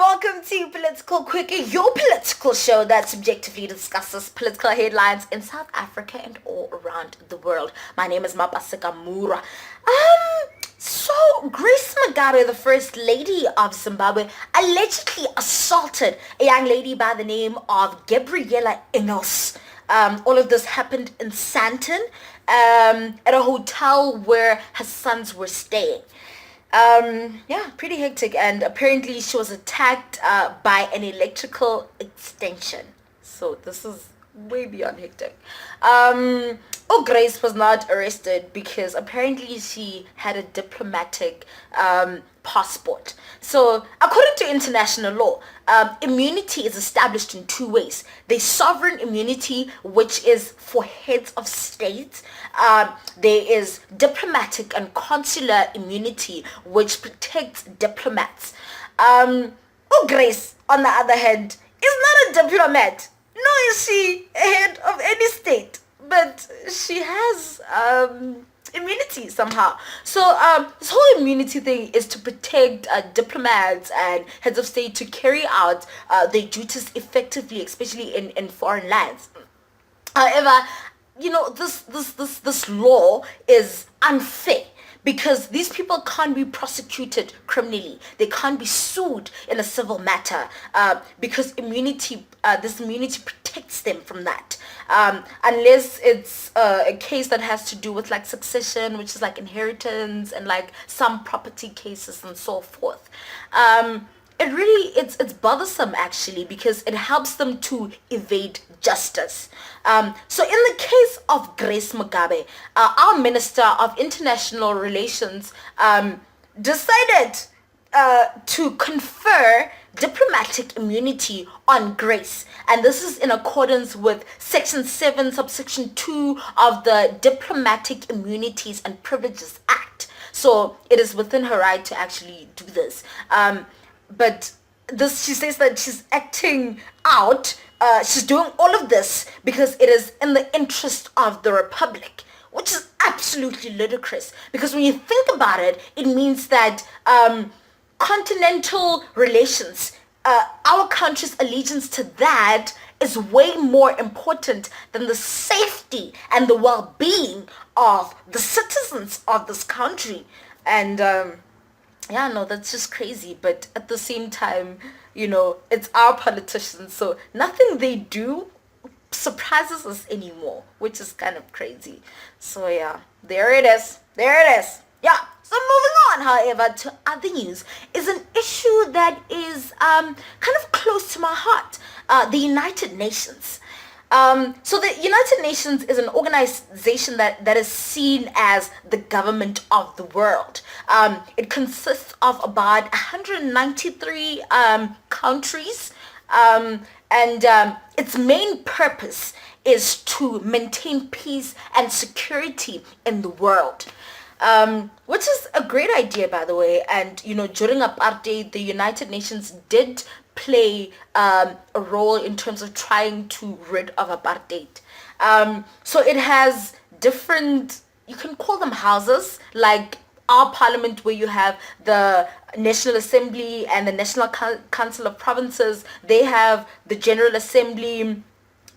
welcome to Political Quickie, your political show that subjectively discusses political headlines in South Africa and all around the world. My name is Mapaseka Mura. So Grace Mugabe, the First Lady of Zimbabwe, allegedly assaulted a young lady by the name of Gabriella Engels. All of this happened in Sandton, at a hotel where her sons were staying. Yeah, pretty hectic, and apparently she was attacked by an electrical extension. So this is way beyond hectic. Grace was not arrested because apparently she had a diplomatic passport. So according to international law, immunity is established in two ways. There's sovereign immunity, which is for heads of state. There is diplomatic and consular immunity, which protects diplomats. Grace, on the other hand, is not a diplomat. Nor is she a head of any state, but she has immunity somehow. So this whole immunity thing is to protect diplomats and heads of state to carry out their duties effectively, especially in foreign lands. However, this law is unfair, because these people can't be prosecuted criminally. They can't be sued in a civil matter because this immunity protects them from that. Unless it's a case that has to do with like succession, which is like inheritance and like some property cases and so forth. It's bothersome actually, because it helps them to evade justice. So in the case of Grace Mugabe, our Minister of International Relations decided to confer diplomatic immunity on Grace, and this is in accordance with Section 7, subsection 2 of the Diplomatic Immunities and Privileges Act. So it is within her right to actually do this. But she says that she's acting out. She's doing all of this because it is in the interest of the Republic, which is absolutely ludicrous. Because when you think about it, it means that continental relations, our country's allegiance to that is way more important than the safety and the well-being of the citizens of this country. And that's just crazy. But at the same time, it's our politicians, so nothing they do surprises us anymore, which is kind of crazy. So yeah, there it is. Yeah. So moving on, however, to other news is an issue that is kind of close to my heart. The United Nations. So the United Nations is an organization that is seen as the government of the world. It consists of about 193 countries, and its main purpose is to maintain peace and security in the world. Which is a great idea, by the way. And, during apartheid, the United Nations did play a role in terms of trying to rid of apartheid. So it has different, you can call them houses, like our parliament, where you have the National Assembly and the National Council of Provinces. They have the General Assembly,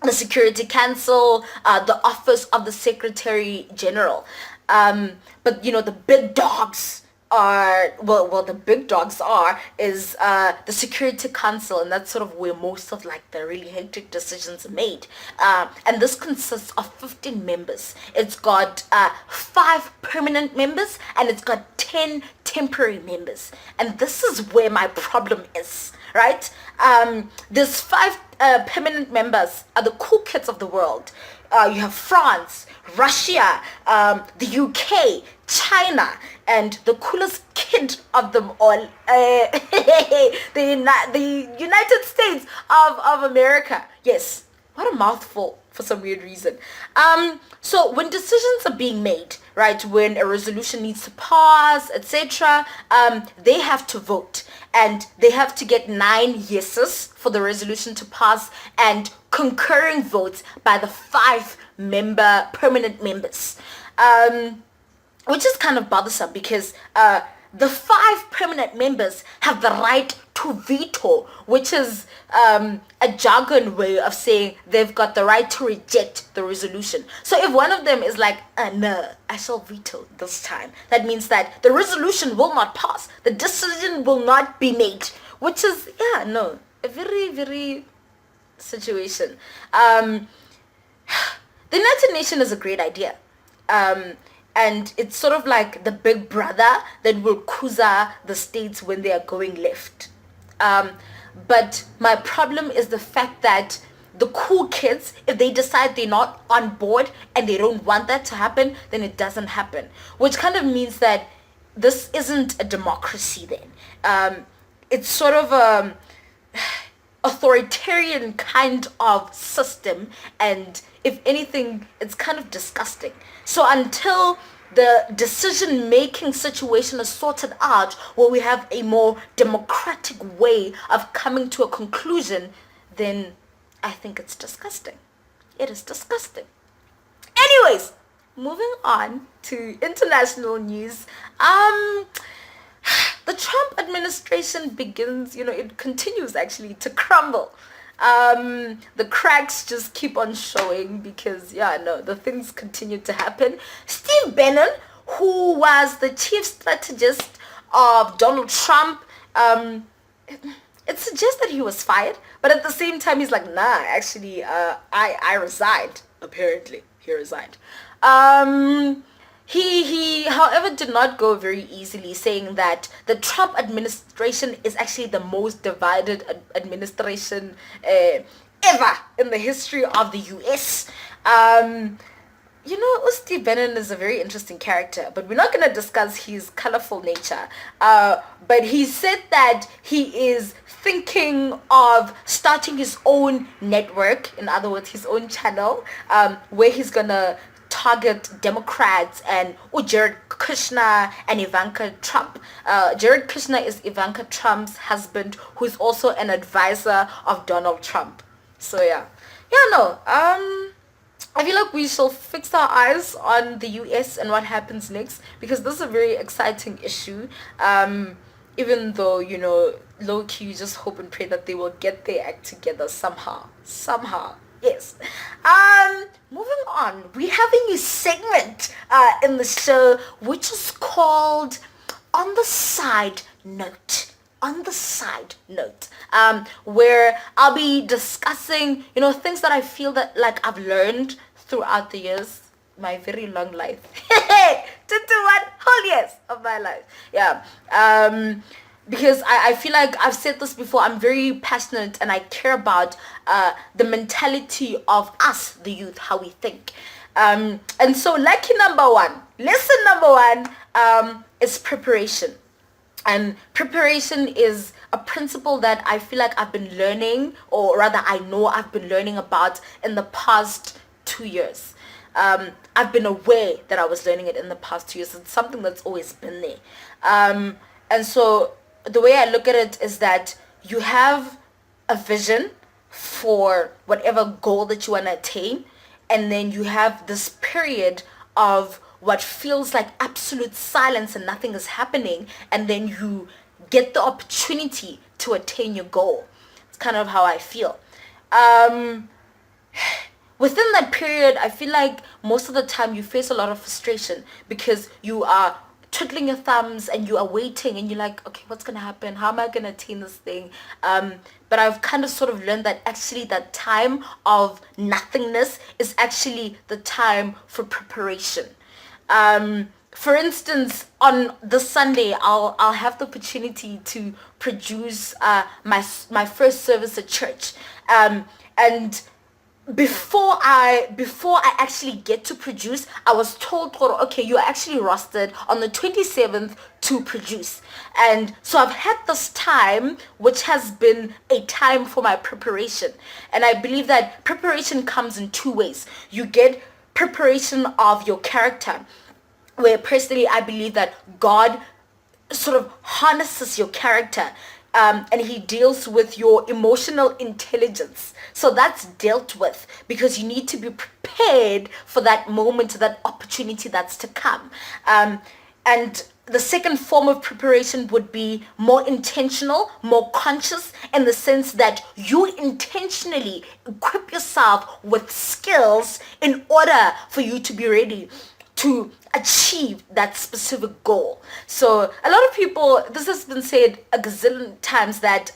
the Security Council, the Office of the Secretary General. But the big dogs are the Security Council, and that's sort of where most of like the really hectic decisions are made. And this consists of 15 members. It's got 5 permanent members, and it's got 10 temporary members. And this is where my problem is, right? These 5 permanent members are the cool kids of the world. You have France, Russia, the UK, China, and the coolest kid of them all, the United States of America. Yes, what a mouthful for some weird reason. So when decisions are being made, right, when a resolution needs to pass, etc., they have to vote, and they have to get 9 yeses for the resolution to pass, and concurring votes by the 5 permanent members, which is kind of bothersome, because the 5 permanent members have the right to veto, which is a jargon way of saying they've got the right to reject the resolution. So if one of them is like, no, I shall veto this time, that means that the resolution will not pass. The decision will not be made, which is, a very, very situation. The United Nations is a great idea. And it's sort of like the big brother that will kuza the states when they are going left. But my problem is the fact that the cool kids, if they decide they're not on board and they don't want that to happen, then it doesn't happen. Which kind of means that this isn't a democracy then. It's sort of a authoritarian kind of system, and if anything, it's kind of disgusting. So until the decision-making situation is sorted out, where we have a more democratic way of coming to a conclusion, then I think it's disgusting. It is disgusting. Anyways, moving on to international news. The Trump administration it continues actually to crumble. The cracks just keep on showing because, the things continue to happen. Steve Bannon, who was the chief strategist of Donald Trump, it suggests that he was fired, but at the same time, he's like, nah, actually, I resigned, apparently. He resigned. He, however, did not go very easily, saying that the Trump administration is actually the most divided administration ever in the history of the U.S. Steve Bannon is a very interesting character, but we're not going to discuss his colorful nature. But he said that he is thinking of starting his own network, in other words, his own channel, where he's going to target Democrats and Jared Kushner and Ivanka Trump. Jared Kushner is Ivanka Trump's husband, who is also an advisor of Donald Trump. So I feel like we shall fix our eyes on the US and what happens next, because this is a very exciting issue. Even though, low-key, you just hope and pray that they will get their act together somehow. Yes. Moving on, we have a new segment in the show, which is called On the Side Note. On the side note, where I'll be discussing, things that I feel that like I've learned throughout the years, my very long life. 21 whole years of my life. Yeah. Because I feel like I've said this before, I'm very passionate and I care about the mentality of us, the youth, how we think. And so lesson number one is preparation. And preparation is a principle that I feel like I've been learning, or rather I know I've been learning about in the past 2 years. I've been aware that I was learning it in the past 2 years. It's something that's always been there. And so the way I look at it is that you have a vision for whatever goal that you want to attain, and then you have this period of what feels like absolute silence and nothing is happening, and then you get the opportunity to attain your goal. It's kind of how I feel. Within that period, I feel like most of the time you face a lot of frustration because you are twiddling your thumbs and you are waiting and you're like, okay, what's going to happen? How am I going to attain this thing? But I've kind of sort of learned that actually that time of nothingness is actually the time for preparation. For instance, on this Sunday, I'll have the opportunity to produce my first service at church. And before I actually get to produce, I was told, okay, you're actually rostered on the 27th to produce. And so I've had this time, which has been a time for my preparation. And I believe that preparation comes in two ways. You get preparation of your character, where personally I believe that God sort of harnesses your character. And he deals with your emotional intelligence. So that's dealt with because you need to be prepared for that moment, that opportunity that's to come. And the second form of preparation would be more intentional, more conscious, in the sense that you intentionally equip yourself with skills in order for you to be ready to achieve that specific goal. So a lot of people, this has been said a gazillion times, that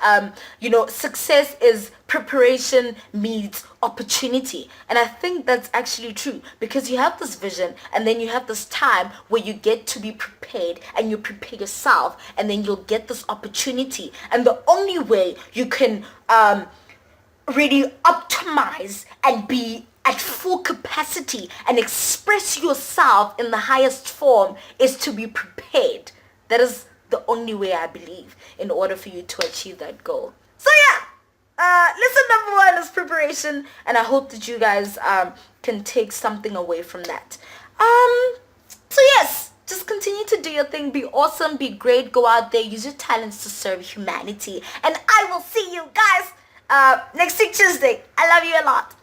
success is preparation meets opportunity. And I think that's actually true, because you have this vision and then you have this time where you get to be prepared and you prepare yourself, and then you'll get this opportunity. And the only way you can really optimize and be at full capacity and express yourself in the highest form is to be prepared. That is the only way, I believe, in order for you to achieve that goal. So yeah, lesson number 1 is preparation, and I hope that you guys can take something away from that. So yes, just continue to do your thing. Be awesome, be great, go out there, use your talents to serve humanity, and I will see you guys next week Tuesday. I love you a lot.